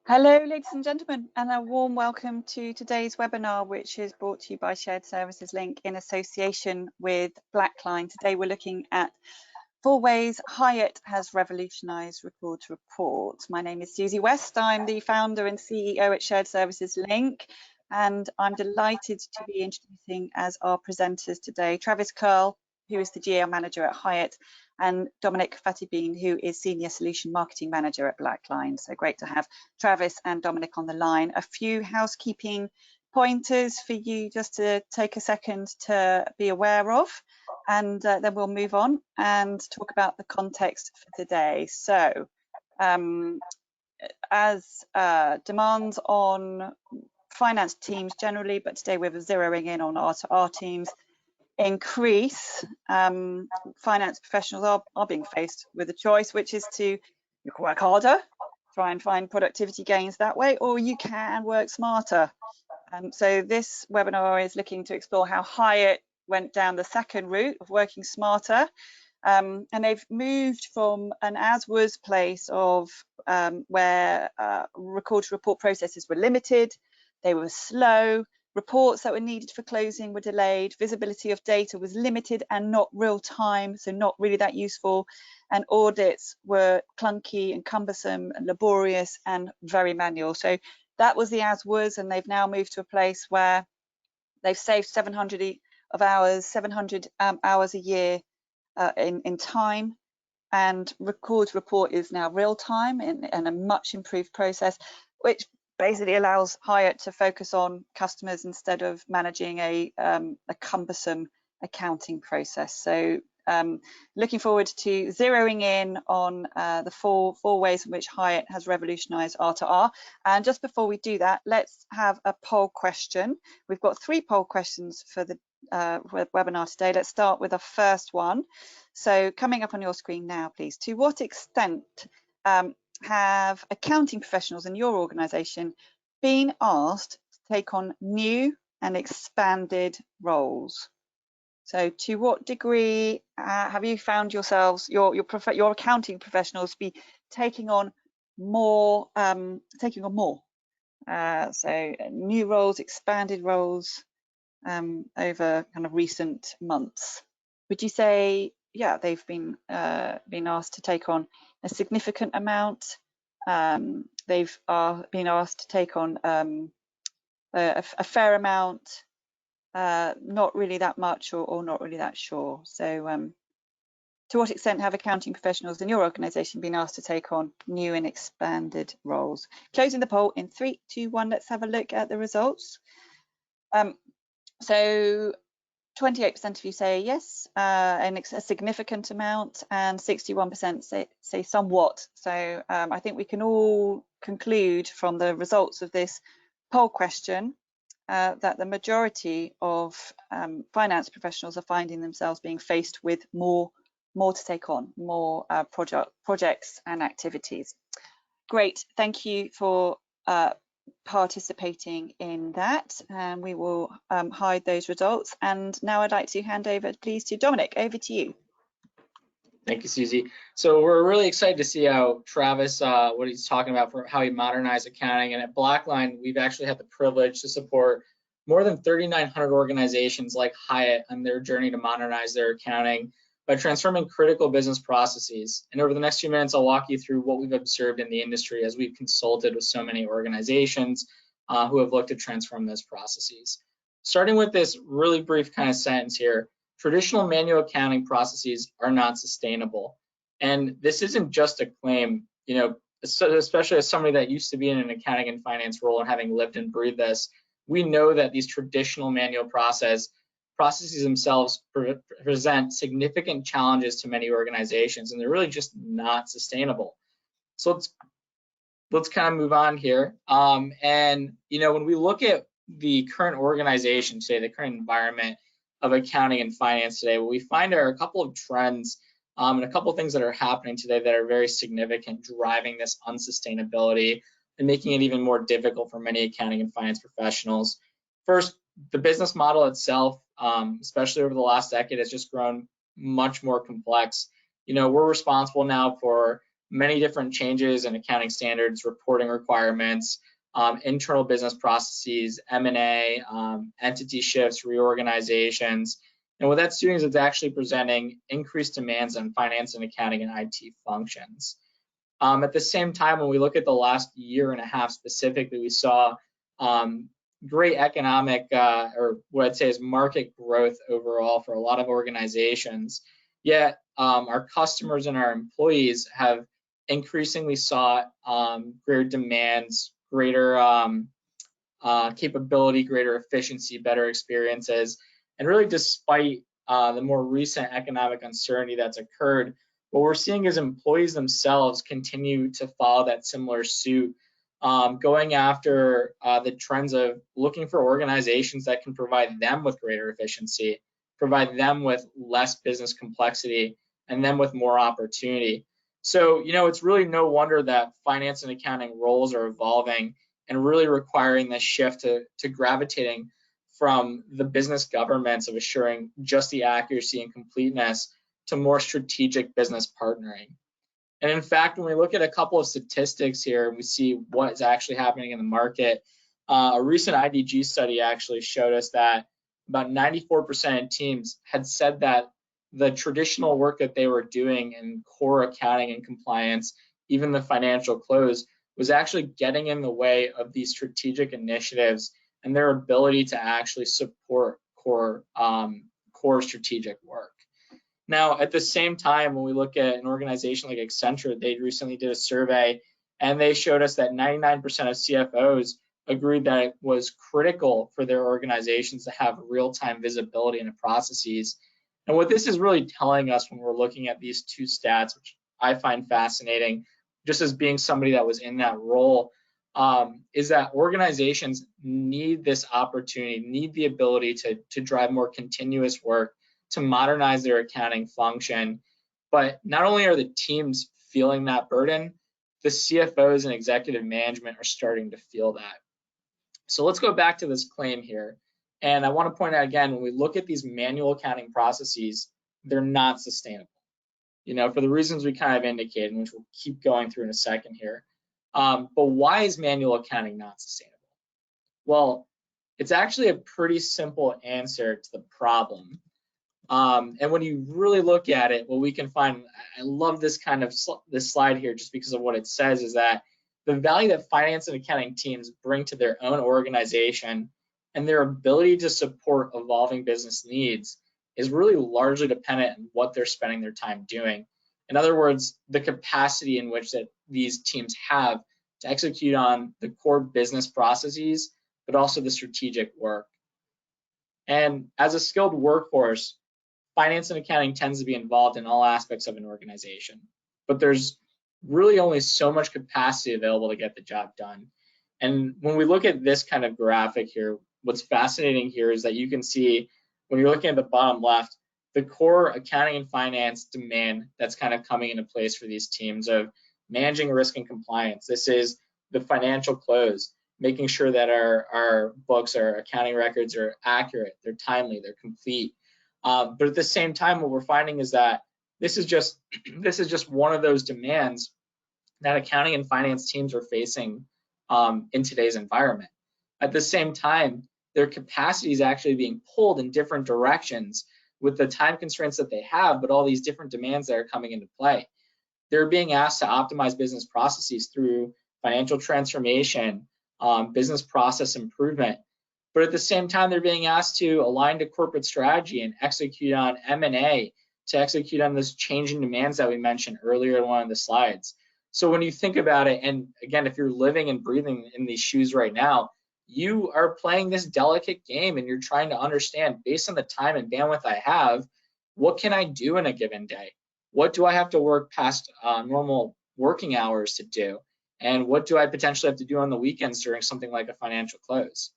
Hello, ladies and gentlemen, and a warm welcome to today's webinar, which is brought to you by Shared Services Link in association with Blackline. Today we're looking at 4 ways Hyatt has revolutionized record to report. My name is Susie West. I'm the founder and CEO at Shared Services Link, and I'm delighted to be introducing as our presenters today Travis Curl, who is the GL manager at Hyatt, and Dominic Fatibine, who is Senior Solution Marketing Manager at Blackline. So great to have Travis and Dominic on the line. A few housekeeping pointers for you just to take a second to be aware of, and then we'll move on and talk about the context for today. So as demands on finance teams generally, but today we're zeroing in on R2R teams, increase, finance professionals are being faced with a choice, which is to you can work harder, try and find productivity gains that way, or you can work smarter. So this webinar is looking to explore how Hyatt went down the second route of working smarter, and they've moved from an as-was place of where record to report processes were limited, they were slow, reports that were needed for closing were delayed, visibility of data was limited and not real time, so not really that useful, and audits were clunky and cumbersome and laborious and very manual. So that was the as was, and they've now moved to a place where they've saved 700 hours a year in time, and record to report is now real time and a much improved process, which basically allows Hyatt to focus on customers instead of managing a cumbersome accounting process. So looking forward to zeroing in on the four ways in which Hyatt has revolutionized R2R. And just before we do that, let's have a poll question. We've got 3 poll questions for the webinar today. Let's start with the first one. So coming up on your screen now, please. To what extent have accounting professionals in your organization been asked to take on new and expanded roles? So to what degree have you found yourselves, your accounting professionals be taking on more, so new roles, expanded roles over kind of recent months? Would you say, yeah, they've been asked to take on a significant amount? They've been asked to take on a fair amount, not really that much, or not really that sure. So to what extent have accounting professionals in your organization been asked to take on new and expanded roles? Closing the poll in 3, 2, 1. Let's have a look at the results. So 28% of you say yes, and a significant amount, and 61% say somewhat. So I think we can all conclude from the results of this poll question that the majority of finance professionals are finding themselves being faced with more to take on, more projects and activities. Great, thank you for participating in that, and we will hide those results. And now I'd like to hand over, please, to Dominic. Over to you. Thank you, Susie. So we're really excited to see how Travis, what he's talking about for how he modernized accounting. And at Blackline, we've actually had the privilege to support more than 3,900 organizations like Hyatt on their journey to modernize their accounting by transforming critical business processes. And over the next few minutes, I'll walk you through what we've observed in the industry as we've consulted with so many organizations who have looked to transform those processes. Starting with this really brief kind of sentence here, traditional manual accounting processes are not sustainable. And this isn't just a claim, you know, especially as somebody that used to be in an accounting and finance role and having lived and breathed this, we know that these traditional manual processes themselves present significant challenges to many organizations, and they're really just not sustainable. So let's kind of move on here. And you know, when we look at the current organization, say the current environment of accounting and finance today, what we find are a couple of trends and a couple of things that are happening today that are very significant, driving this unsustainability and making it even more difficult for many accounting and finance professionals. First, the business model itself, especially over the last decade, has just grown much more complex. You know, we're responsible now for many different changes in accounting standards, reporting requirements, internal business processes, M&A, entity shifts, reorganizations. And what that's doing is it's actually presenting increased demands on finance and accounting and IT functions. At the same time, when we look at the last year and a half specifically, we saw great economic, or what I'd say is market growth overall for a lot of organizations. Yet our customers and our employees have increasingly sought greater demands, greater capability, greater efficiency, better experiences. And really, despite the more recent economic uncertainty that's occurred, what we're seeing is employees themselves continue to follow that similar suit, going after the trends of looking for organizations that can provide them with greater efficiency, provide them with less business complexity, and then with more opportunity. So, it's really no wonder that finance and accounting roles are evolving and really requiring this shift to gravitating from the business governments of assuring just the accuracy and completeness to more strategic business partnering. And in fact, when we look at a couple of statistics here, we see what is actually happening in the market. A recent IDG study actually showed us that about 94% of teams had said that the traditional work that they were doing in core accounting and compliance, even the financial close, was actually getting in the way of these strategic initiatives and their ability to actually support core strategic work. Now, at the same time, when we look at an organization like Accenture, they recently did a survey and they showed us that 99% of CFOs agreed that it was critical for their organizations to have real-time visibility into processes. And what this is really telling us when we're looking at these two stats, which I find fascinating, just as being somebody that was in that role, is that organizations need this opportunity, need the ability to drive more continuous work, to modernize their accounting function. But not only are the teams feeling that burden, the CFOs and executive management are starting to feel that. So let's go back to this claim here. And I want to point out again, when we look at these manual accounting processes, they're not sustainable. For the reasons we kind of indicated, which we'll keep going through in a second here. But why is manual accounting not sustainable? Well, it's actually a pretty simple answer to the problem. And when you really look at it, what we can find, I love this this slide here just because of what it says, is that the value that finance and accounting teams bring to their own organization and their ability to support evolving business needs is really largely dependent on what they're spending their time doing. In other words, the capacity in which that these teams have to execute on the core business processes, but also the strategic work. And as a skilled workforce, finance and accounting tends to be involved in all aspects of an organization, but there's really only so much capacity available to get the job done. And when we look at this kind of graphic here, what's fascinating here is that you can see, when you're looking at the bottom left, the core accounting and finance demand that's kind of coming into place for these teams of managing risk and compliance. This is the financial close, making sure that our books, our accounting records are accurate, they're timely, they're complete. But at the same time, what we're finding is that this is just one of those demands that accounting and finance teams are facing in today's environment. At the same time, their capacity is actually being pulled in different directions with the time constraints that they have, but all these different demands that are coming into play. They're being asked to optimize business processes through financial transformation, business process improvement. But at the same time, they're being asked to align to corporate strategy and execute on M&A, to execute on this changing demands that we mentioned earlier in one of the slides. So when you think about it, and again, if you're living and breathing in these shoes right now, you are playing this delicate game and you're trying to understand, based on the time and bandwidth I have, what can I do in a given day? What do I have to work past normal working hours to do? And what do I potentially have to do on the weekends during something like a financial close?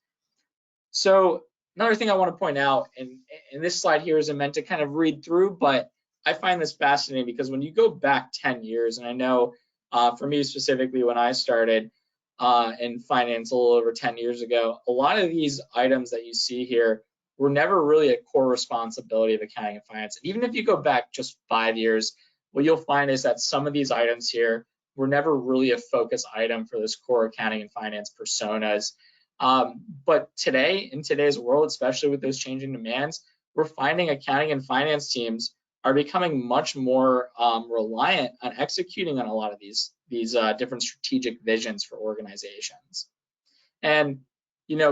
So another thing I want to point out, and this slide here isn't meant to kind of read through, but I find this fascinating because when you go back 10 years, and I know for me specifically, when I started in finance a little over 10 years ago, a lot of these items that you see here were never really a core responsibility of accounting and finance. Even if you go back just 5 years, what you'll find is that some of these items here were never really a focus item for this core accounting and finance personas. But today, in today's world, especially with those changing demands, we're finding accounting and finance teams are becoming much more reliant on executing on a lot of these different strategic visions for organizations. And,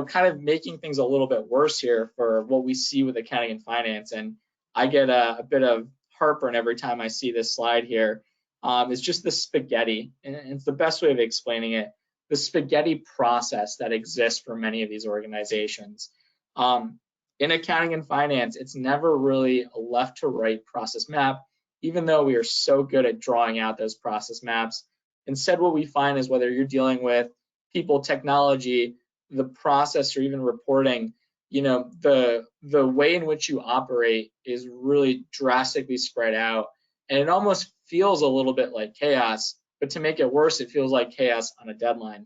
kind of making things a little bit worse here for what we see with accounting and finance, and I get a bit of heartburn every time I see this slide here, is just the spaghetti, and it's the best way of explaining it, the spaghetti process that exists for many of these organizations. In accounting and finance, it's never really a left to right process map, even though we are so good at drawing out those process maps. Instead, what we find is whether you're dealing with people, technology, the process, or even reporting, the way in which you operate is really drastically spread out, and it almost feels a little bit like chaos. But to make it worse, it feels like chaos on a deadline.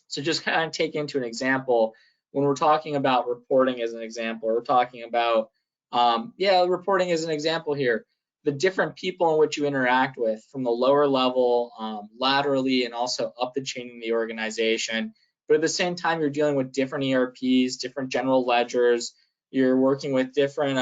So just kind of take into an example, when we're talking about reporting as an example, we're talking about, reporting as an example here, the different people in which you interact with from the lower level, laterally, and also up the chain in the organization. But at the same time, you're dealing with different ERPs, different general ledgers, you're working with different,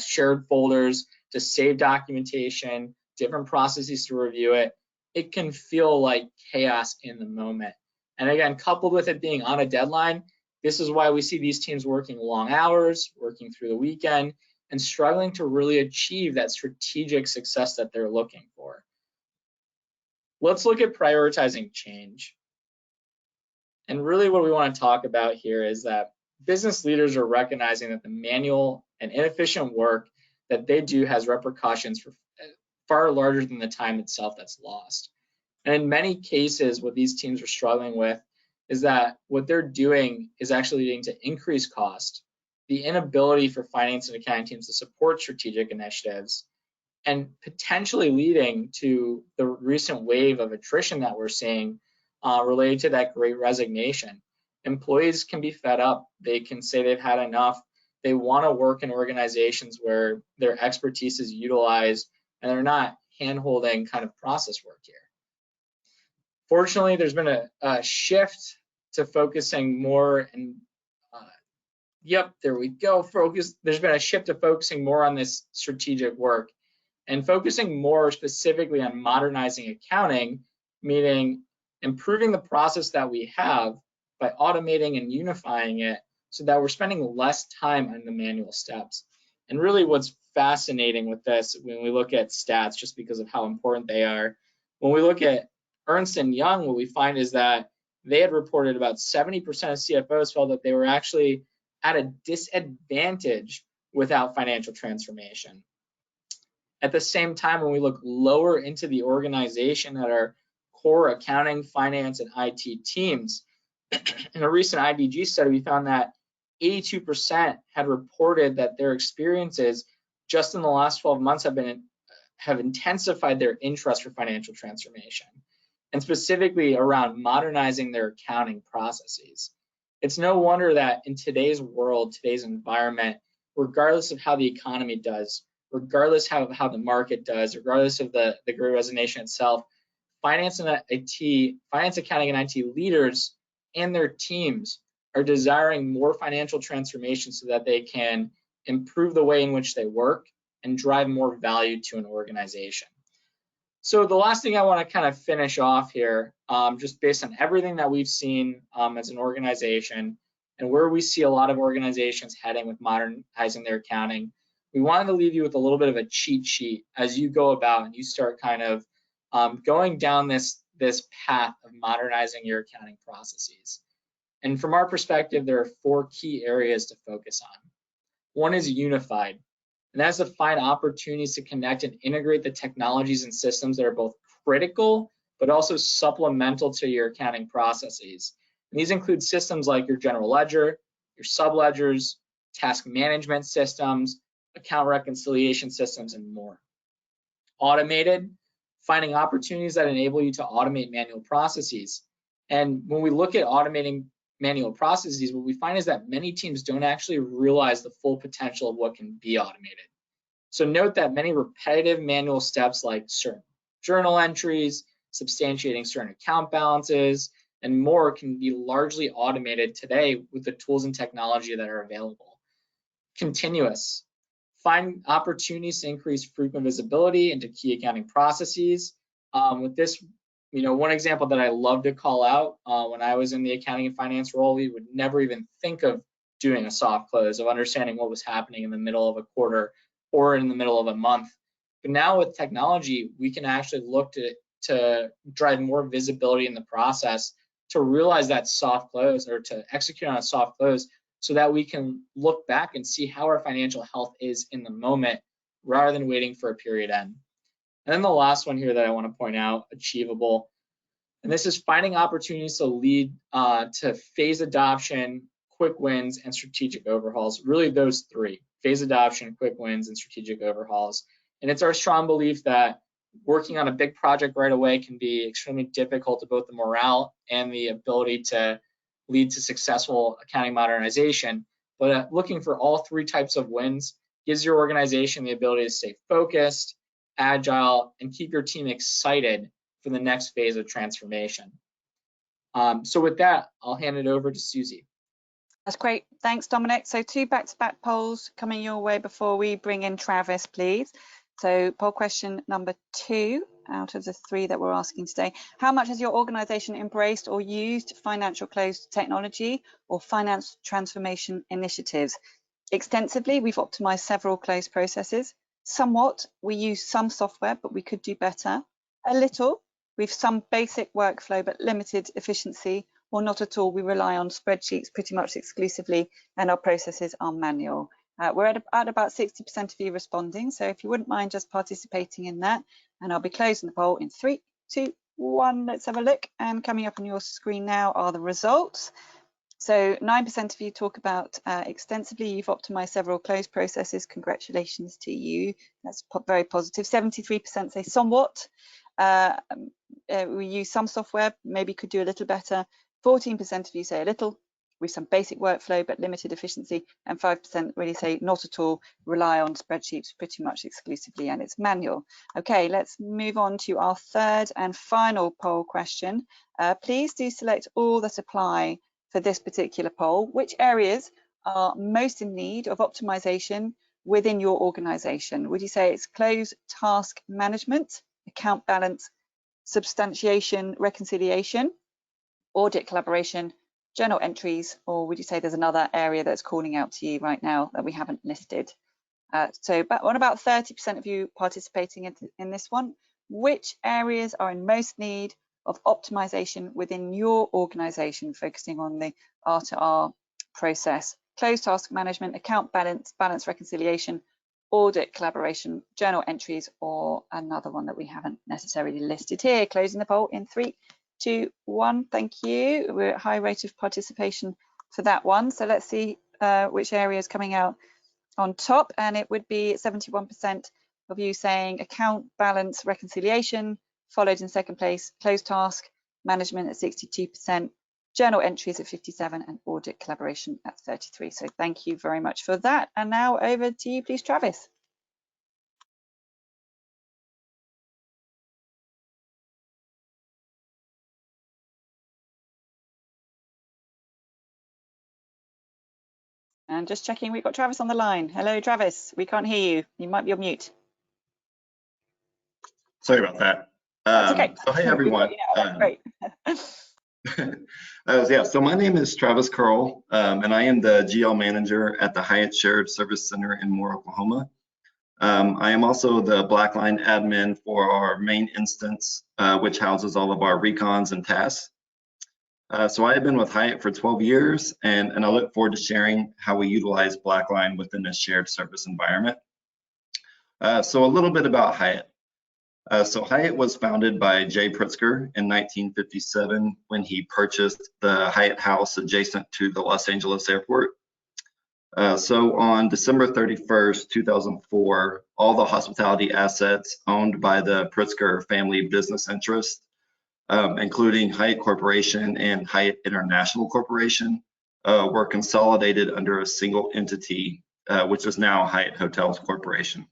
shared folders to save documentation, different processes to review it. It can feel like chaos in the moment. And again, coupled with it being on a deadline, this is why we see these teams working long hours, working through the weekend, and struggling to really achieve that strategic success that they're looking for. Let's look at prioritizing change. And really what we want to talk about here is that business leaders are recognizing that the manual and inefficient work that they do has repercussions for far larger than the time itself that's lost. And in many cases, what these teams are struggling with is that what they're doing is actually leading to increased cost, the inability for finance and accounting teams to support strategic initiatives, and potentially leading to the recent wave of attrition that we're seeing related to that great resignation. Employees can be fed up. They can say they've had enough. They want to work in organizations where their expertise is utilized and they're not hand-holding kind of process work here. Fortunately, there's been a shift to focusing more, and there's been a shift to focusing more on this strategic work and focusing more specifically on modernizing accounting, meaning improving the process that we have by automating and unifying it so that we're spending less time on the manual steps. And really what's fascinating with this, when we look at stats, just because of how important they are, when we look at Ernst & Young, what we find is that they had reported about 70% of CFOs felt that they were actually at a disadvantage without financial transformation. At the same time, when we look lower into the organization at our core accounting, finance, and IT teams, in a recent IDG study, we found that 82% had reported that their experiences just in the last 12 months have intensified their interest for financial transformation, and specifically around modernizing their accounting processes. It's no wonder that in today's world, today's environment, regardless of how the economy does, regardless of how the market does, regardless of the great resignation itself, finance, accounting, and IT leaders and their teams are desiring more financial transformation so that they can improve the way in which they work and drive more value to an organization. So the last thing I want to kind of finish off here, just based on everything that we've seen as an organization and where we see a lot of organizations heading with modernizing their accounting, we wanted to leave you with a little bit of a cheat sheet as you go about and you start kind of going down this path of modernizing your accounting processes. And from our perspective, there are 4 key areas to focus on. One is unified, and that's to find opportunities to connect and integrate the technologies and systems that are both critical but also supplemental to your accounting processes. And these include systems like your general ledger, your subledgers, task management systems, account reconciliation systems, and more. Automated, finding opportunities that enable you to automate manual processes. And when we look at automating manual processes, what we find is that many teams don't actually realize the full potential of what can be automated. So note that many repetitive manual steps like certain journal entries, substantiating certain account balances, and more can be largely automated today with the tools and technology that are available. Continuous. Find opportunities to increase frequent visibility into key accounting processes. With this, one example that I love to call out, when I was in the accounting and finance role, we would never even think of doing a soft close, of understanding what was happening in the middle of a quarter or in the middle of a month. But now with technology, we can actually look to drive more visibility in the process, to realize that soft close, or to execute on a soft close, so that we can look back and see how our financial health is in the moment, rather than waiting for a period end. And then the last one here that I want to point out, achievable. And this is finding opportunities to lead to phase adoption, quick wins, and strategic overhauls. Really those three: phase adoption, quick wins, and strategic overhauls. And it's our strong belief that working on a big project right away can be extremely difficult to both the morale and the ability to lead to successful accounting modernization. But looking for all three types of wins gives your organization the ability to stay focused, agile, and keep your team excited for the next phase of transformation. So with that, I'll hand it over to Susie. That's great. Thanks, Dominic. So 2 back-to-back polls coming your way before we bring in Travis, please. So poll question number 2 out of the 3 that we're asking today. How much has your organization embraced or used financial close technology or finance transformation initiatives? Extensively, we've optimized several close processes. Somewhat, we use some software, but we could do better. A little, we've some basic workflow, but limited efficiency, or not at all. We rely on spreadsheets pretty much exclusively, and our processes are manual. We're at about 60% of you responding, so if you wouldn't mind just participating in that, and I'll be closing the poll in 3, 2, 1. Let's have a look, and coming up on your screen now are the results. So 9% of you talk about extensively. You've optimized several close processes. Congratulations to you. That's very positive. 73% say somewhat. We use some software, maybe could do a little better. 14% of you say a little, with some basic workflow but limited efficiency, and 5% really say not at all, rely on spreadsheets pretty much exclusively, and it's manual. Okay, let's move on to our third and final poll question. Please do select all that apply for this particular poll. Which areas are most in need of optimization within your organization? Would you say it's close task management, account balance, substantiation, reconciliation, audit collaboration, journal entries, or would you say there's another area that's calling out to you right now that we haven't listed? So about 30% of you participating in this one. Which areas are in most need of optimization within your organization, focusing on the R2R process? Close task management, account balance, reconciliation, audit collaboration, journal entries, or another one that we haven't necessarily listed here. Closing the poll in 3, 2, 1. Thank you. We're at high rate of participation for that one. So let's see which area is coming out on top, and it would be 71% of you saying account balance reconciliation, followed in second place closed task management at 62%, journal entries at 57%, and audit collaboration at 33%. So thank you very much for that. And now over to you, please, Travis. And just checking, we've got Travis on the line. Hello, Travis. We can't hear you. You might be on mute. Sorry about that. That's okay. So hey, everyone. Great. Yeah, so my name is Travis Curl, and I am the GL manager at the Hyatt Shared Service Center in Moore, Oklahoma. I am also the Blackline admin for our main instance, which houses all of our recons and tasks. So I have been with Hyatt for 12 years, and I look forward to sharing how we utilize Blackline within a shared service environment. So a little bit about Hyatt. So Hyatt was founded by Jay Pritzker in 1957 when he purchased the Hyatt House adjacent to the Los Angeles airport. So on December 31st, 2004, all the hospitality assets owned by the Pritzker family business interest, including Hyatt Corporation and Hyatt International Corporation, were consolidated under a single entity, which is now Hyatt Hotels Corporation.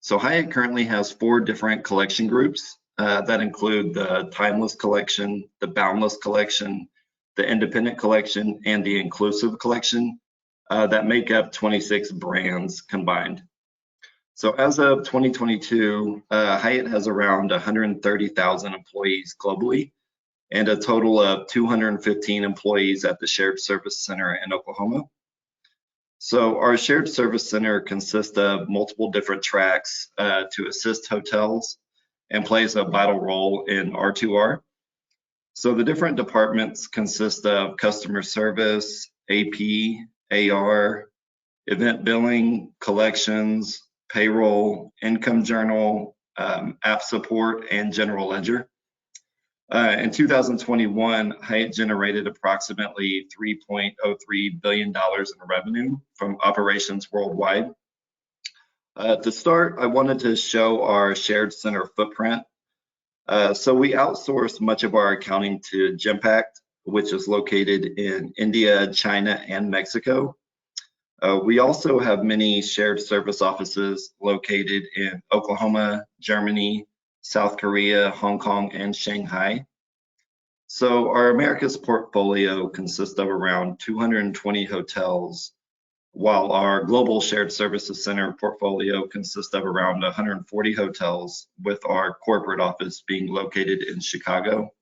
So Hyatt currently has 4 different collection groups that include the Timeless Collection, the Boundless Collection, the Independent Collection, and the Inclusive Collection that make up 26 brands combined. So as of 2022, Hyatt has around 130,000 employees globally and a total of 215 employees at the Shared Service Center in Oklahoma. So our Shared Service Center consists of multiple different tracks to assist hotels and plays a vital role in R2R. So the different departments consist of customer service, AP, AR, event billing, collections, payroll, income journal, app support, and general ledger. In 2021, Hyatt generated approximately $3.03 billion in revenue from operations worldwide. To start, I wanted to show our shared center footprint. So we outsource much of our accounting to Genpact, which is located in India, China, and Mexico. We also have many shared service offices located in Oklahoma, Germany, South Korea, Hong Kong, and Shanghai. So our Americas portfolio consists of around 220 hotels, while our global shared services center portfolio consists of around 140 hotels, with our corporate office being located in Chicago.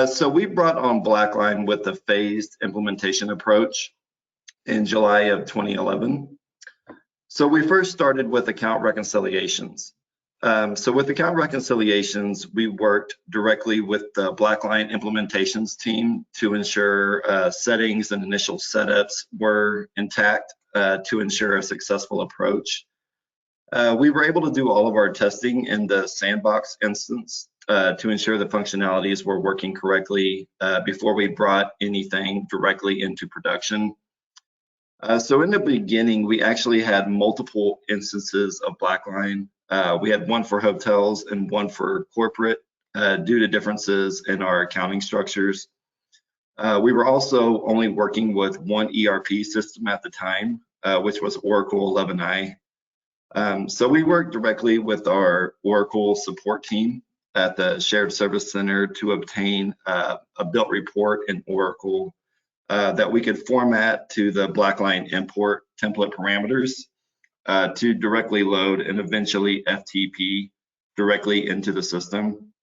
So we brought on Blackline with a phased implementation approach in July of 2011. So we first started with account reconciliations. So with account reconciliations, we worked directly with the Blackline implementations team to ensure settings and initial setups were intact to ensure a successful approach. We were able to do all of our testing in the sandbox instance to ensure the functionalities were working correctly before we brought anything directly into production. So in the beginning, we actually had multiple instances of Blackline. We had one for hotels and one for corporate due to differences in our accounting structures. We were also only working with one ERP system at the time, which was Oracle 11i. So we worked directly with our Oracle support team at the Shared Service Center to obtain a built report in Oracle that we could format to the Blackline import template parameters to directly load and eventually FTP directly into the system.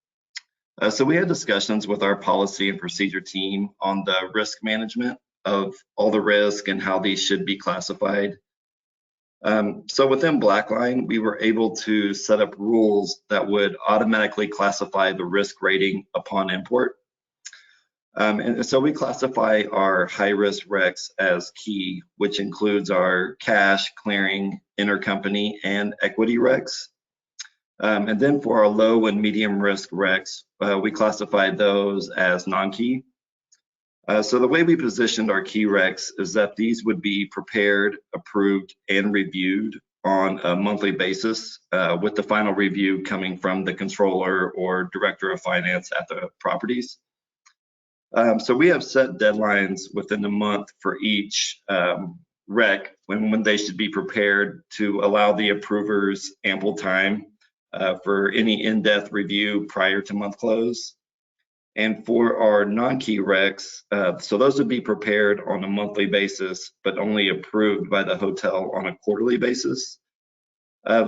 So we had discussions with our policy and procedure team on the risk management of all the risk and how these should be classified. So within Blackline, we were able to set up rules that would automatically classify the risk rating upon import. And so we classify our high-risk recs as key, which includes our cash, clearing, intercompany, and equity recs. And then for our low and medium risk recs, we classify those as non-key. So the way we positioned our key recs is that these would be prepared, approved, and reviewed on a monthly basis, with the final review coming from the controller or director of finance at the properties. So we have set deadlines within the month for each rec when they should be prepared to allow the approvers ample time for any in-depth review prior to month close. And for our non-key recs, so those would be prepared on a monthly basis, but only approved by the hotel on a quarterly basis.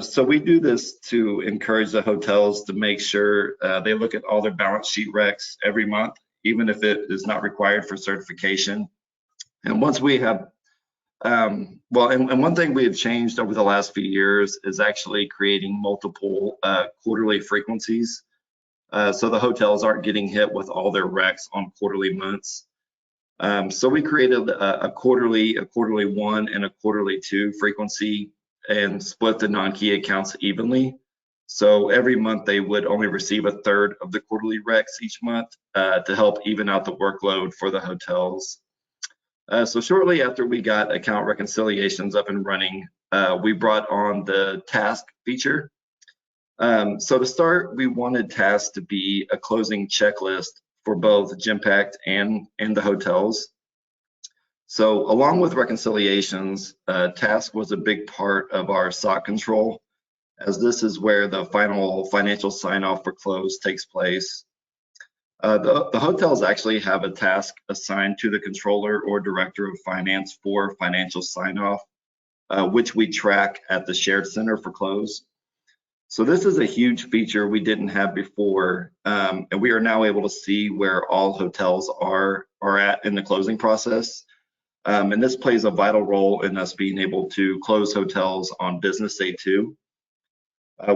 So we do this to encourage the hotels to make sure they look at all their balance sheet recs every month, even if it is not required for certification. And once we have, and one thing we have changed over the last few years is actually creating multiple quarterly frequencies. So the hotels aren't getting hit with all their recs on quarterly months. So we created a quarterly 1 and a quarterly 2 frequency and split the non-key accounts evenly. So every month they would only receive a third of the quarterly recs each month to help even out the workload for the hotels. So shortly after we got account reconciliations up and running, we brought on the task feature. So to start, we wanted tasks to be a closing checklist for both Genpact and the hotels. So along with reconciliations, task was a big part of our SOC control. as this is where the final financial sign-off for close takes place. The hotels actually have a task assigned to the controller or director of finance for financial sign-off, which we track at the shared center for close. So this is a huge feature we didn't have before, and we are now able to see where all hotels are at in the closing process. And this plays a vital role in us being able to close hotels on business day 2.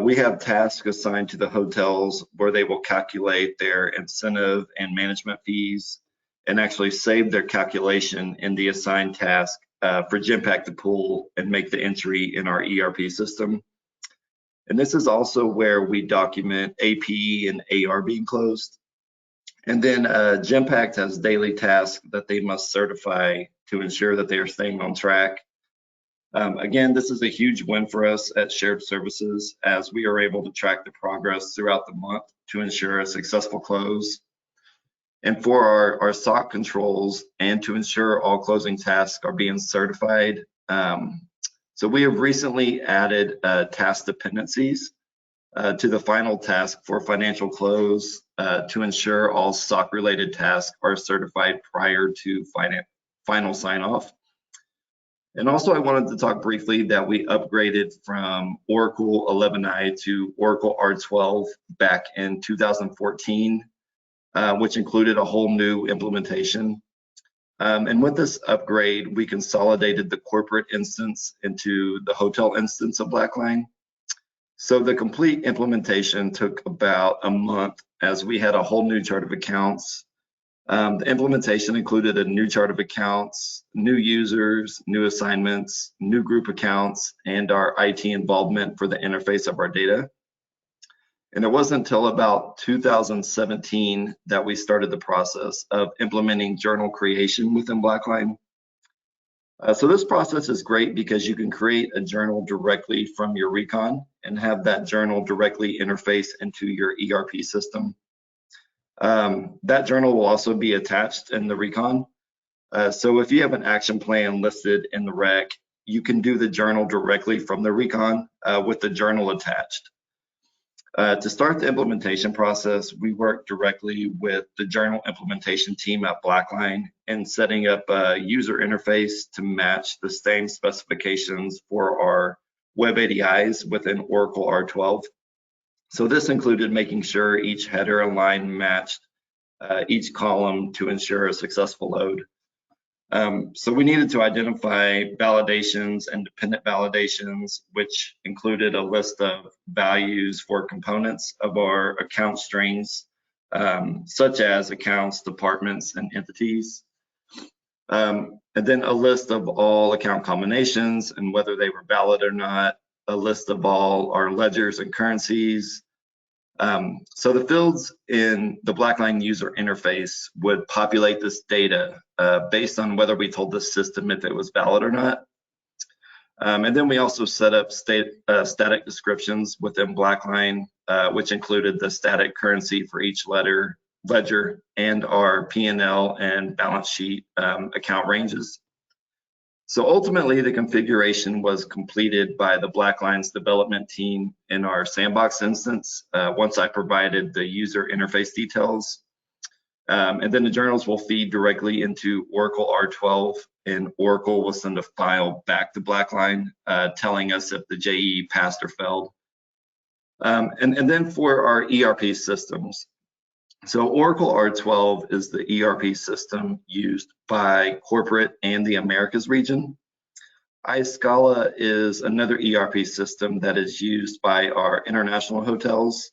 We have tasks assigned to the hotels where they will calculate their incentive and management fees and actually save their calculation in the assigned task for Genpact to pull and make the entry in our ERP system. And this is also where we document AP and AR being closed. And then Genpact has daily tasks that they must certify to ensure that they are staying on track. Again, this is a huge win for us at Shared Services, as we are able to track the progress throughout the month to ensure a successful close. And for our SOC controls and to ensure all closing tasks are being certified. So we have recently added task dependencies to the final task for financial close to ensure all SOC related tasks are certified prior to final sign off. And also I wanted to talk briefly that we upgraded from Oracle 11i to Oracle R12 back in 2014, which included a whole new implementation. And with this upgrade, we consolidated the corporate instance into the hotel instance of Blackline. So the complete implementation took about a month, as we had a whole new chart of accounts. The implementation included a new chart of accounts, new users, new assignments, new group accounts, and our IT involvement for the interface of our data. And it wasn't until about 2017 that we started the process of implementing journal creation within Blackline. So this process is great because you can create a journal directly from your recon and have that journal directly interface into your ERP system. That journal will also be attached in the recon. So if you have an action plan listed in the rec, you can do the journal directly from the recon with the journal attached. To start the implementation process, we worked directly with the journal implementation team at Blackline in setting up a user interface to match the same specifications for our web ADIs within Oracle R12. So this included making sure each header and line matched each column to ensure a successful load. So we needed to identify validations and dependent validations, which included a list of values for components of our account strings, such as accounts, departments, and entities. And then a list of all account combinations and whether they were valid or not, a list of all our ledgers and currencies. So the fields in the Blackline user interface would populate this data based on whether we told the system if it was valid or not. And then we also set up static descriptions within Blackline, which included the static currency for each ledger and our P&L and balance sheet account ranges. So ultimately, the configuration was completed by the Blackline's development team in our sandbox instance once I provided the user interface details. And then the journals will feed directly into Oracle R12, and Oracle will send a file back to Blackline telling us if the JE passed or failed. And then for our ERP systems. So Oracle R12 is the ERP system used by corporate and the Americas region. iScala is another ERP system that is used by our international hotels.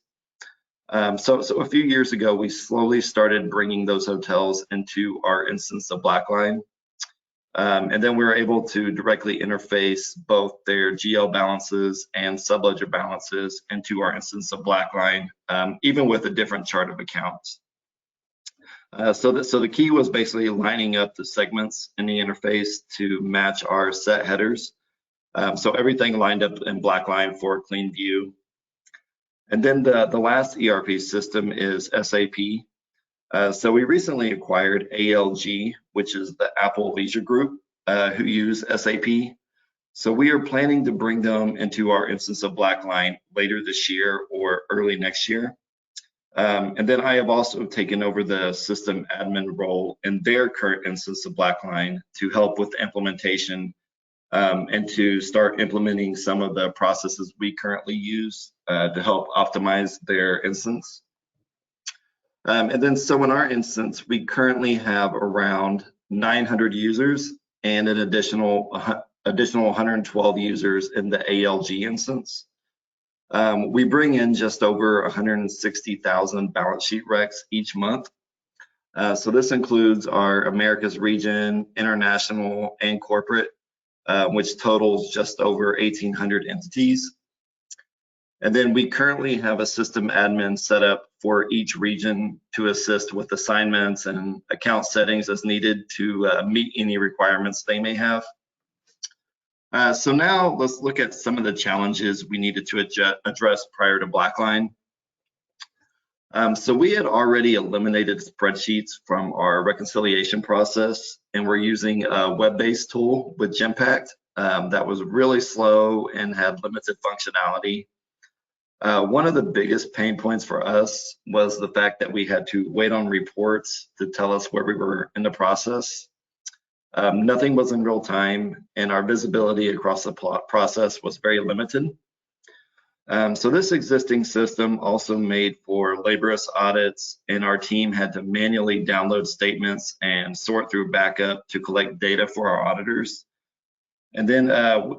So a few years ago, we slowly started bringing those hotels into our instance of Blackline. And then we were able to directly interface both their GL balances and subledger balances into our instance of Blackline, even with a different chart of accounts. So the key was basically lining up the segments in the interface to match our set headers. So everything lined up in Blackline for a clean view. And then the last ERP system is SAP. So we recently acquired ALG, which is the Apple Leisure Group, who use SAP. So we are planning to bring them into our instance of Blackline later this year or early next year. And then I have also taken over the system admin role in their current instance of Blackline to help with the implementation and to start implementing some of the processes we currently use to help optimize their instance. And then so in our instance, we currently have around 900 users and an additional 112 users in the ALG instance. We bring in just over 160,000 balance sheet recs each month. So this includes our Americas region, international, and corporate, which totals just over 1,800 entities. And then we currently have a system admin set up for each region to assist with assignments and account settings as needed to meet any requirements they may have. So now let's look at some of the challenges we needed to address prior to Blackline. So we had already eliminated spreadsheets from our reconciliation process, and we're using a web-based tool with Genpact that was really slow and had limited functionality. One of the biggest pain points for us was the fact that we had to wait on reports to tell us where we were in the process. Nothing was in real time, and our visibility across the process was very limited. So this existing system also made for laborious audits, and our team had to manually download statements and sort through backup to collect data for our auditors. And then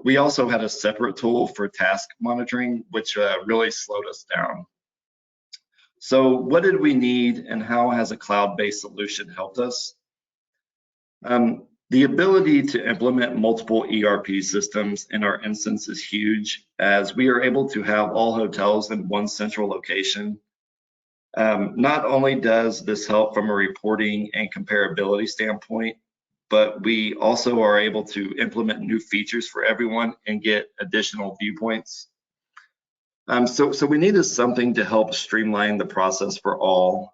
we also had a separate tool for task monitoring, which really slowed us down. So what did we need, and how has a cloud-based solution helped us? The ability to implement multiple ERP systems in our instance is huge, as we are able to have all hotels in one central location. Not only does this help from a reporting and comparability standpoint, but we also are able to implement new features for everyone and get additional viewpoints. So we needed something to help streamline the process for all.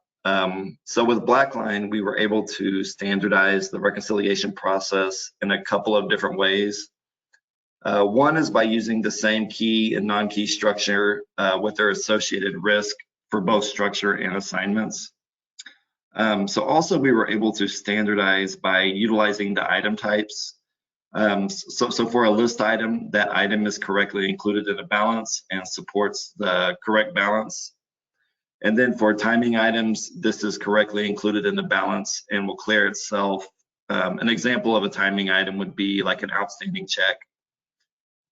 So with Blackline, we were able to standardize the reconciliation process in a couple of different ways. One is by using the same key and non-key structure with their associated risk for both structure and assignments. So also we were able to standardize by utilizing the item types. So for a list item, that item is correctly included in a balance and supports the correct balance. And then for timing items, this is correctly included in the balance and will clear itself. An example of a timing item would be like an outstanding check.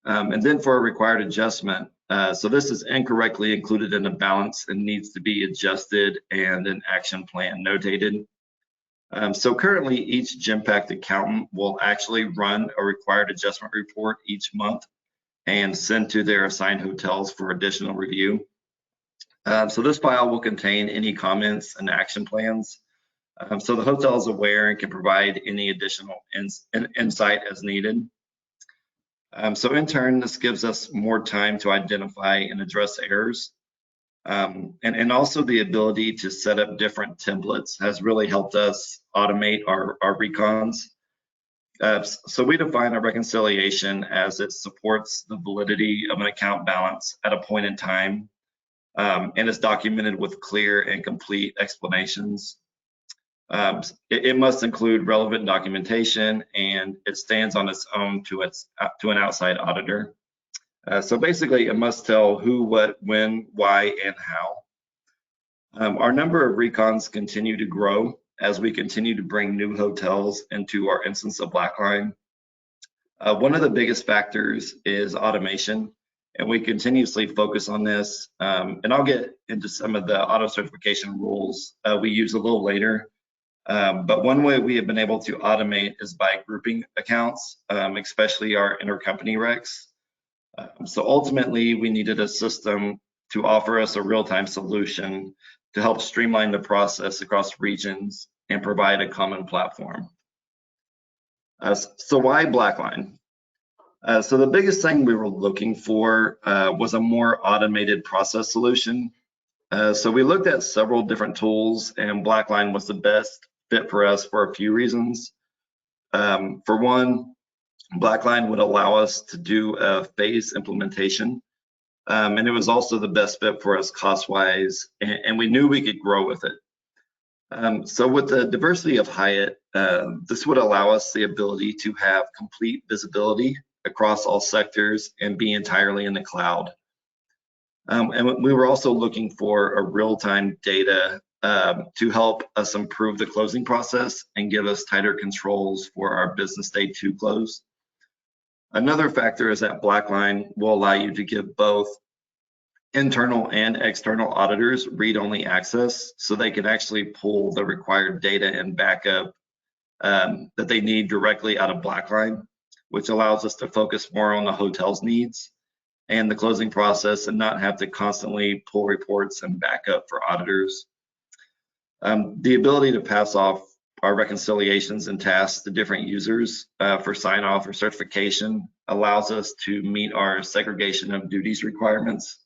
And then for a required adjustment, so this is incorrectly included in the balance and needs to be adjusted and an action plan notated. So currently each Genpact accountant will actually run a required adjustment report each month and send to their assigned hotels for additional review. So this file will contain any comments and action plans. So the hotel is aware and can provide any additional insight as needed. So in turn, this gives us more time to identify and address errors. And also the ability to set up different templates has really helped us automate our recons. So we define a reconciliation as it supports the validity of an account balance at a point in time, and is documented with clear and complete explanations. It must include relevant documentation, and it stands on its own to an outside auditor. So basically, it must tell who, what, when, why, and how. Our number of recons continue to grow as we continue to bring new hotels into our instance of Blackline. One of the biggest factors is automation, and we continuously focus on this. And I'll get into some of the auto certification rules we use a little later. But one way we have been able to automate is by grouping accounts, especially our intercompany recs. So ultimately, we needed a system to offer us a real-time solution to help streamline the process across regions and provide a common platform. So why Blackline? So the biggest thing we were looking for was a more automated process solution. So we looked at several different tools, and Blackline was the best fit for us for a few reasons. For one, Blackline would allow us to do a phased implementation. And it was also the best fit for us cost-wise, and we knew we could grow with it. So with the diversity of Hyatt, this would allow us the ability to have complete visibility across all sectors and be entirely in the cloud. And we were also looking for a real-time data to help us improve the closing process and give us tighter controls for our business day 2 close. Another factor is that Blackline will allow you to give both internal and external auditors read-only access, so they can actually pull the required data and backup that they need directly out of Blackline, which allows us to focus more on the hotel's needs and the closing process and not have to constantly pull reports and backup for auditors. The ability to pass off our reconciliations and tasks to different users for sign-off or certification allows us to meet our segregation of duties requirements.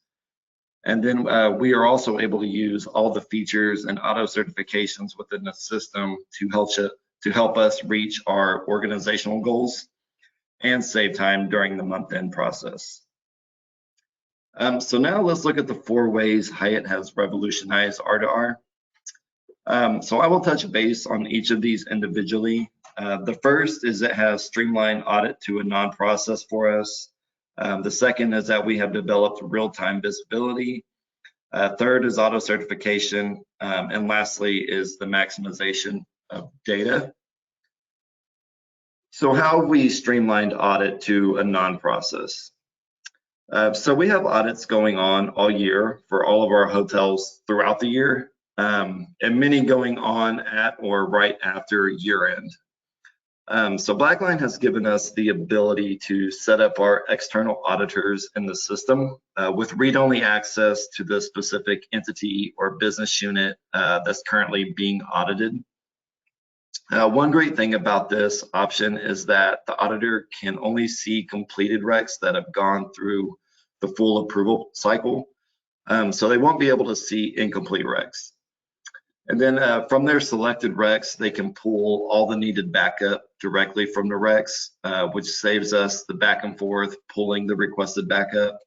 And then we are also able to use all the features and auto certifications within the system to help us reach our organizational goals and save time during the month-end process. So now let's look at the 4 ways Hyatt has revolutionized R2R. So I will touch base on each of these individually. The first is it has streamlined audit to a non-process for us. The second is that we have developed real-time visibility. Third is auto certification. And lastly is the maximization of data. So how have we streamlined audit to a non-process? So we have audits going on all year for all of our hotels throughout the year, and many going on at or right after year end. So Blackline has given us the ability to set up our external auditors in the system with read-only access to the specific entity or business unit that's currently being audited. One great thing about this option is that the auditor can only see completed recs that have gone through the full approval cycle. So they won't be able to see incomplete recs. And then from their selected recs, they can pull all the needed backup directly from the recs, which saves us the back and forth pulling the requested backup.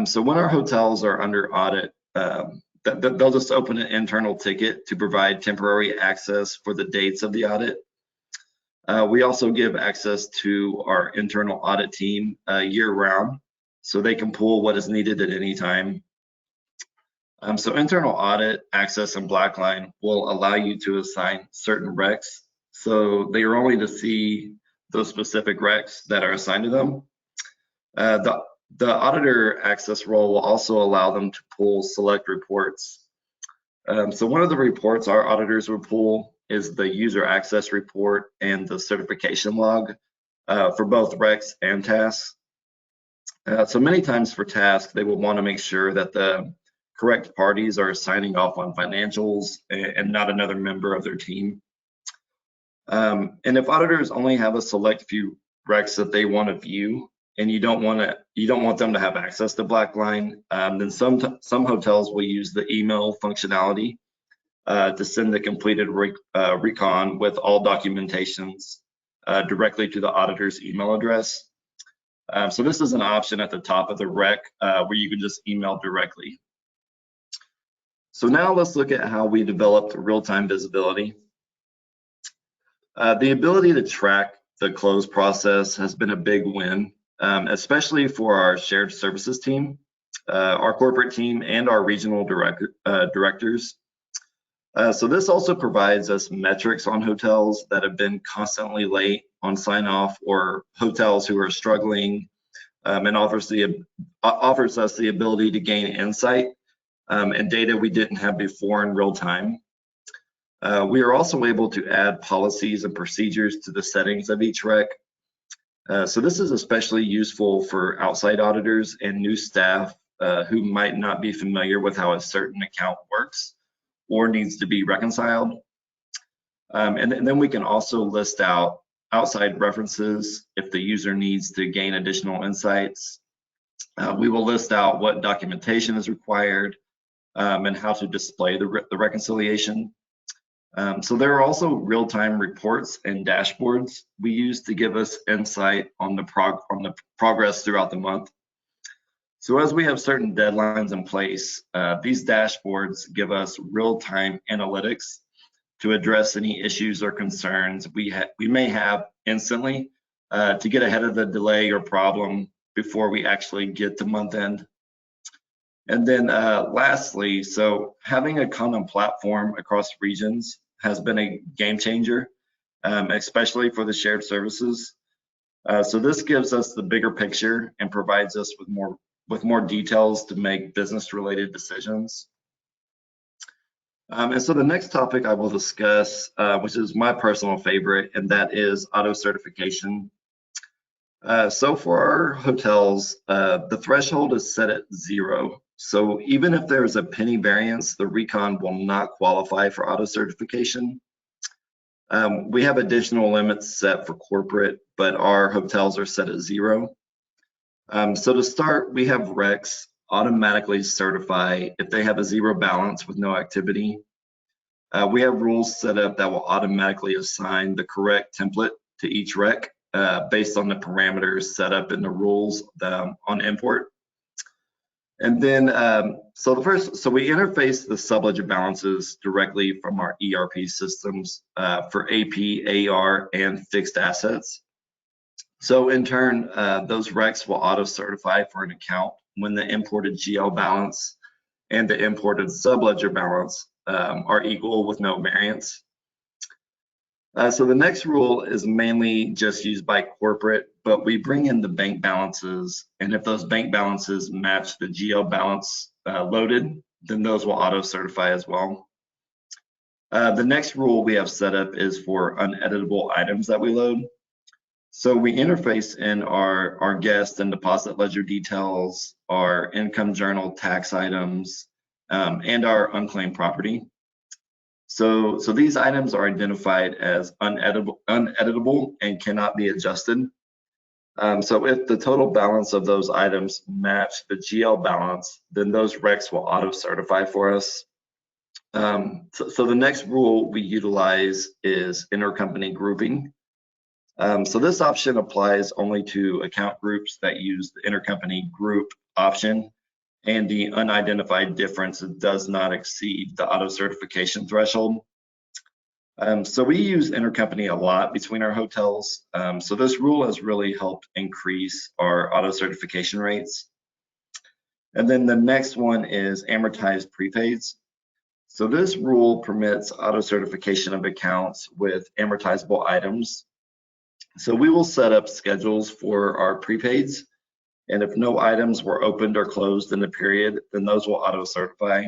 So when our hotels are under audit, they'll just open an internal ticket to provide temporary access for the dates of the audit. We also give access to our internal audit team year-round, so they can pull what is needed at any time. So internal audit access in Blackline will allow you to assign certain recs, so they are only to see those specific recs that are assigned to them. The auditor access role will also allow them to pull select reports. So one of the reports our auditors will pull is the user access report and the certification log for both recs and tasks. So many times for tasks, they will want to make sure that the correct parties are signing off on financials and not another member of their team. And if auditors only have a select few recs that they want to view, and you don't want them to have access to Blackline, then some hotels will use the email functionality to send the completed recon with all documentations directly to the auditor's email address. So this is an option at the top of the rec where you can just email directly. So now let's look at how we developed real-time visibility. The ability to track the close process has been a big win, especially for our shared services team, our corporate team, and our regional directors. So this also provides us metrics on hotels that have been constantly late on sign-off or hotels who are struggling, and offers us the ability to gain insight and data we didn't have before in real time. We are also able to add policies and procedures to the settings of each rec. So this is especially useful for outside auditors and new staff who might not be familiar with how a certain account works or needs to be reconciled. And then we can also list out outside references if the user needs to gain additional insights. We will list out what documentation is required and how to display the reconciliation. So there are also real-time reports and dashboards we use to give us insight on the progress throughout the month. So as we have certain deadlines in place, these dashboards give us real-time analytics to address any issues or concerns we may have instantly to get ahead of the delay or problem before we actually get to month end. And then lastly, so having a common platform across regions has been a game changer, especially for the shared services. So this gives us the bigger picture and provides us with more details to make business related decisions. And so the next topic I will discuss, which is my personal favorite, and that is auto certification. So for our hotels, the threshold is set at 0. So even if there's a penny variance, the recon will not qualify for auto certification. We have additional limits set for corporate, but our hotels are set at 0. So to start, we have recs automatically certify if they have a 0 balance with no activity. We have rules set up that will automatically assign the correct template to each rec based on the parameters set up in the rules on import. And then, so we interface the subledger balances directly from our ERP systems for AP, AR, and fixed assets. So in turn, those recs will auto-certify for an account when the imported GL balance and the imported subledger balance are equal with no variance. So the next rule is mainly just used by corporate, but we bring in the bank balances, and if those bank balances match the GL balance loaded, then those will auto-certify as well. The next rule we have set up is for uneditable items that we load. So we interface in our guest and deposit ledger details, our income journal tax items, and our unclaimed property. So these items are identified as uneditable and cannot be adjusted. So if the total balance of those items match the GL balance, then those recs will auto-certify for us. So the next rule we utilize is intercompany grooving. So this option applies only to account groups that use the intercompany group option, and the unidentified difference does not exceed the auto certification threshold. So we use intercompany a lot between our hotels. So this rule has really helped increase our auto certification rates. And then the next one is amortized prepaids. So this rule permits auto certification of accounts with amortizable items. So we will set up schedules for our prepaids, and if no items were opened or closed in the period, then those will auto-certify.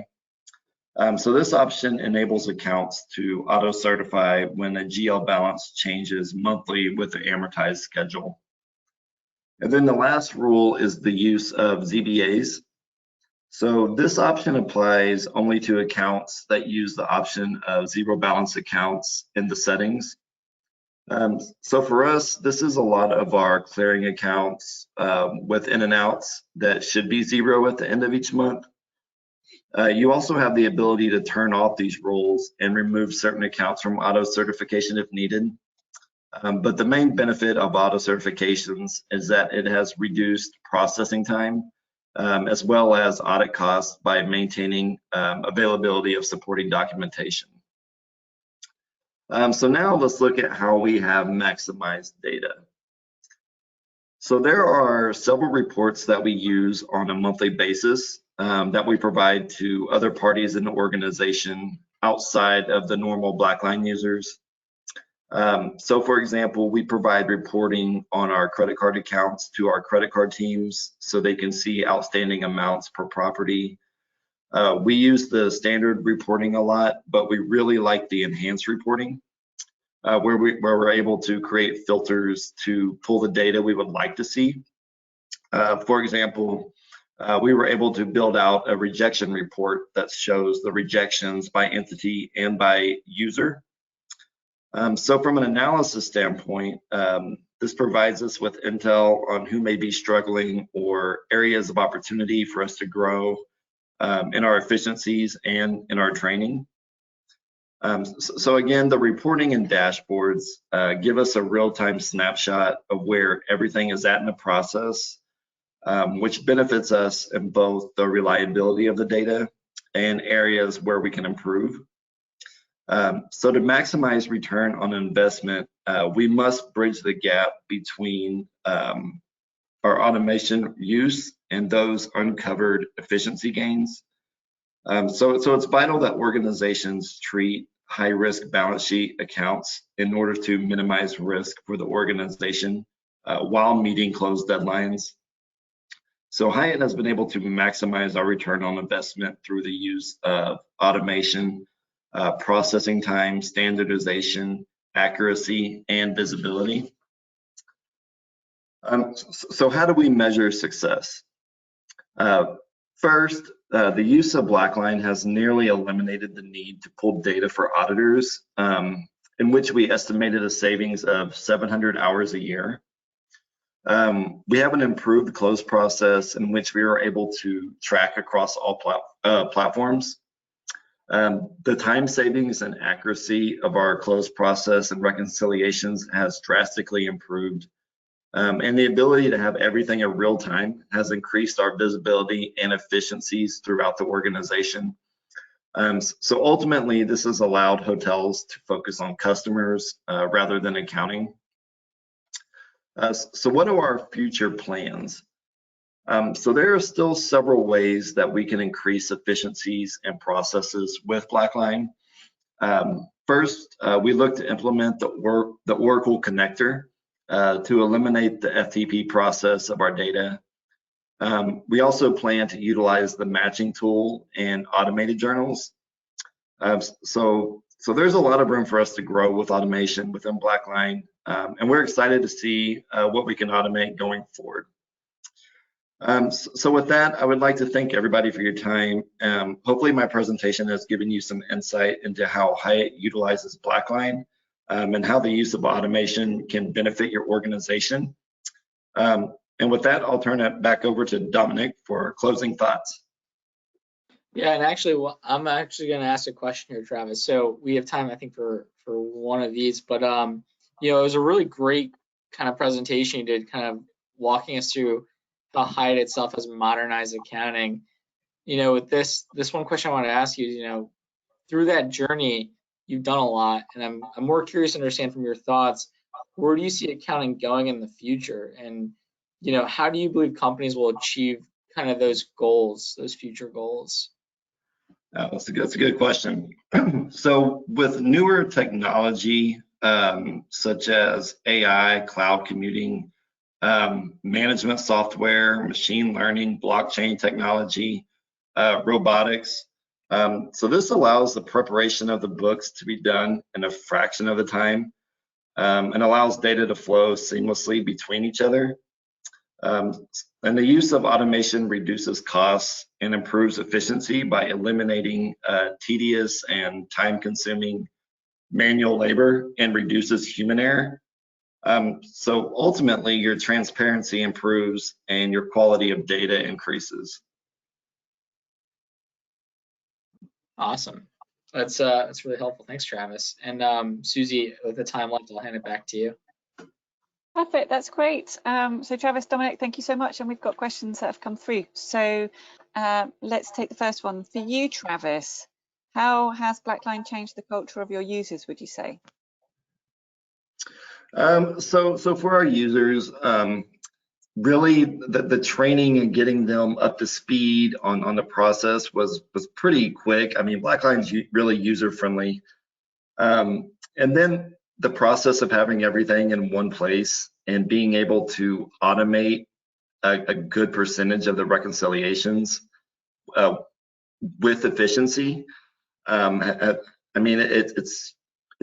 So this option enables accounts to auto-certify when a GL balance changes monthly with the amortized schedule. And then the last rule is the use of ZBAs. So this option applies only to accounts that use the option of 0 balance accounts in the settings. So for us, this is a lot of our clearing accounts with in and outs that should be 0 at the end of each month. You also have the ability to turn off these rules and remove certain accounts from auto certification if needed. But the main benefit of auto certifications is that it has reduced processing time as well as audit costs by maintaining availability of supporting documentation. So now let's look at how we have maximized data. So there are several reports that we use on a monthly basis that we provide to other parties in the organization outside of the normal Blackline users. So for example, we provide reporting on our credit card accounts to our credit card teams so they can see outstanding amounts per property. We use the standard reporting a lot, but we really like the enhanced reporting where we're able to create filters to pull the data we would like to see. For example, we were able to build out a rejection report that shows the rejections by entity and by user. So from an analysis standpoint, this provides us with intel on who may be struggling or areas of opportunity for us to grow in our efficiencies and in our training. So again, the reporting and dashboards give us a real-time snapshot of where everything is at in the process, which benefits us in both the reliability of the data and areas where we can improve. So to maximize return on investment, we must bridge the gap between our automation use and those uncovered efficiency gains. So it's vital that organizations treat high-risk balance sheet accounts in order to minimize risk for the organization while meeting close deadlines. So Hyatt has been able to maximize our return on investment through the use of automation, processing time, standardization, accuracy, and visibility. So how do we measure success? First, the use of Blackline has nearly eliminated the need to pull data for auditors, in which we estimated a savings of 700 hours a year. We have an improved close process in which we are able to track across all platforms. The time savings and accuracy of our close process and reconciliations has drastically improved. And the ability to have everything in real time has increased our visibility and efficiencies throughout the organization. So ultimately, this has allowed hotels to focus on customers rather than accounting. So what are our future plans? So there are still several ways that we can increase efficiencies and processes with Blackline. First, we look to implement the Oracle connector to eliminate the FTP process of our data. We also plan to utilize the matching tool and automated journals. So there's a lot of room for us to grow with automation within Blackline, and we're excited to see what we can automate going forward. So with that, I would like to thank everybody for your time. Hopefully my presentation has given you some insight into how Hyatt utilizes Blackline and how the use of automation can benefit your organization. And with that, I'll turn it back over to Dominic for closing thoughts. Yeah, and actually, I'm actually going to ask a question here, Travis. So we have time, I think, for one of these, but you know, it was a really great kind of presentation you did, kind of walking us through how Hyatt itself has modernized accounting. You know, with this one question I want to ask you, you know, through that journey, you've done a lot, and I'm more curious to understand from your thoughts, where do you see accounting going in the future, and you know, how do you believe companies will achieve kind of those goals, those future goals? That's a good question. So with newer technology such as AI, cloud computing, management software, machine learning, blockchain technology, robotics. So this allows the preparation of the books to be done in a fraction of the time and allows data to flow seamlessly between each other. And the use of automation reduces costs and improves efficiency by eliminating tedious and time-consuming manual labor and reduces human error. So ultimately, your transparency improves and your quality of data increases. Awesome. That's really helpful. Thanks, Travis. And Susie, with the time left, I'll hand it back to you. Perfect, that's great. So Travis, Dominic, thank you so much. And we've got questions that have come through. So let's take the first one. For you, Travis, how has Blackline changed the culture of your users, would you say? So for our users, really the training and getting them up to speed on the process was pretty quick. I mean, Blackline's really user-friendly. And then the process of having everything in one place and being able to automate a good percentage of the reconciliations with efficiency. I mean, it's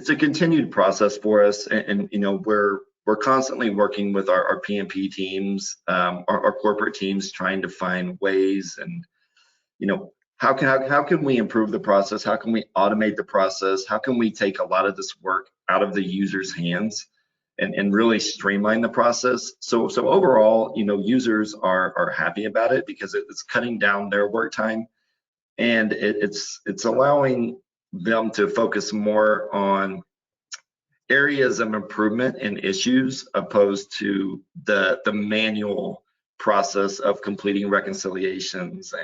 a continued process for us, and you know, we're constantly working with our PMP teams, our corporate teams, trying to find ways, and you know, how can we improve the process? How can we automate the process? How can we take a lot of this work out of the user's hands and really streamline the process? So overall, you know, users are happy about it because it's cutting down their work time, and it's allowing them to focus more on areas of improvement and issues opposed to the manual process of completing reconciliations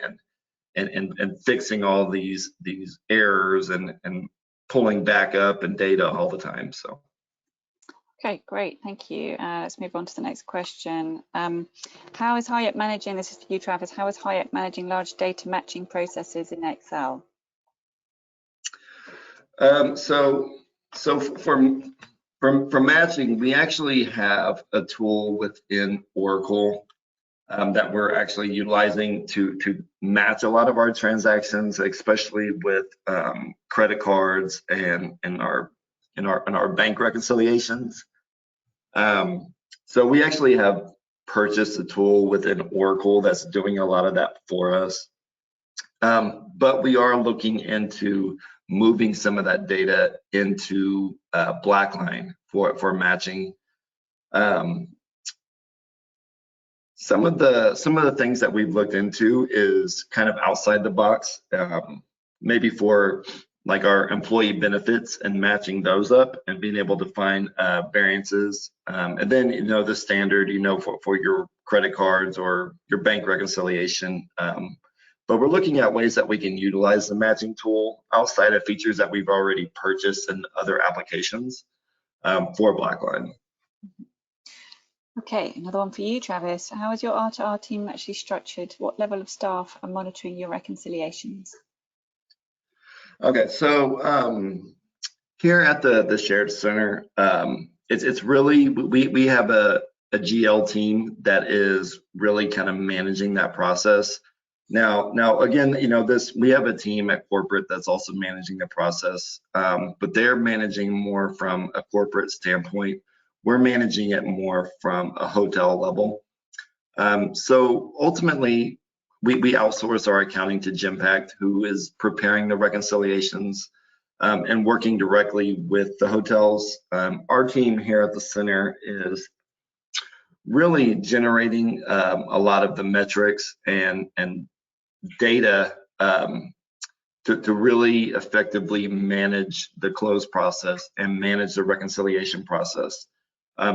and fixing all these errors and pulling back up and data all the time. So. Okay, great, thank you. Let's move on to the next question. How is Hyatt managing, this is for you, Travis, how is Hyatt managing large data matching processes in Excel? So for matching, we actually have a tool within Oracle that we're actually utilizing to match a lot of our transactions, especially with credit cards and our bank reconciliations. So we actually have purchased a tool within Oracle that's doing a lot of that for us. But we are looking into moving some of that data into Blackline for matching. Some of the things that we've looked into is kind of outside the box, maybe for like our employee benefits and matching those up and being able to find variances. And then, the standard, for your credit cards or your bank reconciliation. But we're looking at ways that we can utilize the matching tool outside of features that we've already purchased in other applications for Blackline. Okay, another one for you, Travis. How is your R2R team actually structured? What level of staff are monitoring your reconciliations? Okay, so here at the shared center, it's really, we have a GL team that is really kind of managing that process. Now again, we have a team at corporate that's also managing the process, but they're managing more from a corporate standpoint. We're managing it more from a hotel level. So ultimately, we outsource our accounting to Genpact, who is preparing the reconciliations and working directly with the hotels. Our team here at the center is really generating a lot of the metrics and data to really effectively manage the close process and manage the reconciliation process.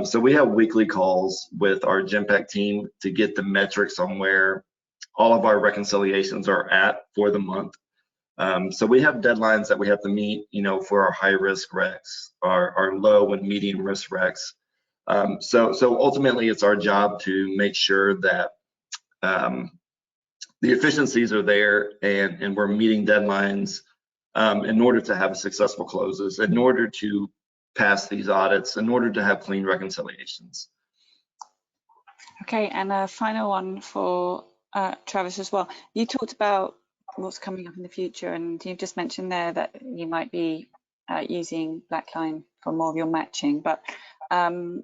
So we have weekly calls with our Genpact team to get the metrics on where all of our reconciliations are at for the month. So we have deadlines that we have to meet, for our high risk recs, our low and medium risk recs. So ultimately, it's our job to make sure that the efficiencies are there and we're meeting deadlines in order to have successful closes, in order to pass these audits, in order to have clean reconciliations. Okay, and a final one for Travis as well. You talked about what's coming up in the future, and you've just mentioned there that you might be using Blackline for more of your matching, but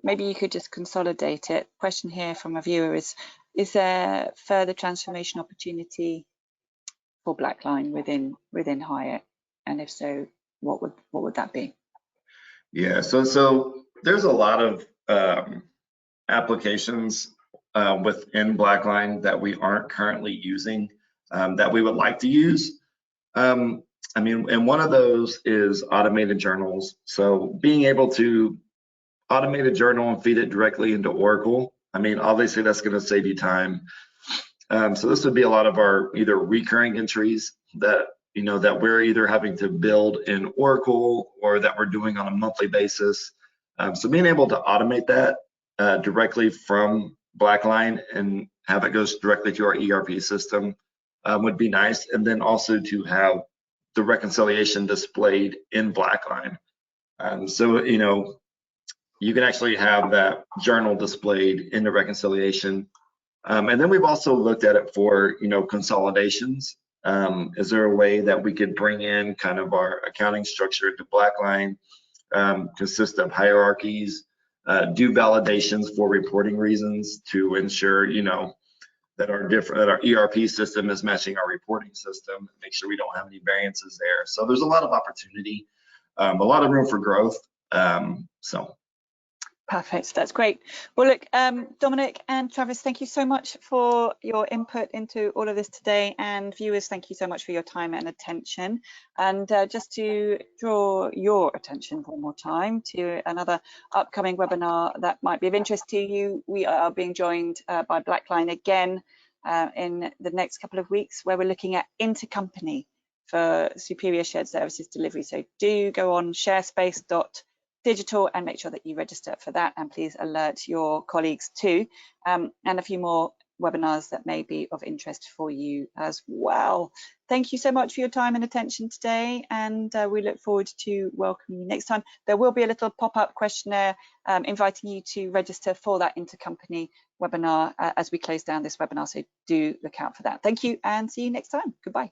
maybe you could just consolidate it. Question here from a viewer is there further transformation opportunity for Blackline within Hyatt? And if so, what would that be? Yeah, so there's a lot of applications within Blackline that we aren't currently using that we would like to use. And one of those is automated journals. So being able to automate a journal and feed it directly into Oracle, obviously that's going to save you time. So this would be a lot of our either recurring entries that that we're either having to build in Oracle or that we're doing on a monthly basis. So being able to automate that directly from Blackline and have it goes directly to our ERP system would be nice. And then also to have the reconciliation displayed in Blackline. So you can actually have that journal displayed in the reconciliation. And then we've also looked at it for consolidations. Is there a way that we could bring in kind of our accounting structure to Blackline, consist of hierarchies, do validations for reporting reasons to ensure that our ERP system is matching our reporting system, make sure we don't have any variances there. So there's a lot of opportunity, a lot of room for growth. So Perfect, that's great. Well, look, Dominic and Travis, thank you so much for your input into all of this today, and viewers, thank you so much for your time and attention. And just to draw your attention one more time to another upcoming webinar that might be of interest to you, we are being joined by Blackline again in the next couple of weeks, where we're looking at intercompany for superior shared services delivery. So do go on sharespace.digital and make sure that you register for that, and please alert your colleagues too, and a few more webinars that may be of interest for you as well. Thank you so much for your time and attention today, and we look forward to welcoming you next time. There will be a little pop-up questionnaire inviting you to register for that intercompany webinar as we close down this webinar, so do look out for that. Thank you and see you next time. Goodbye.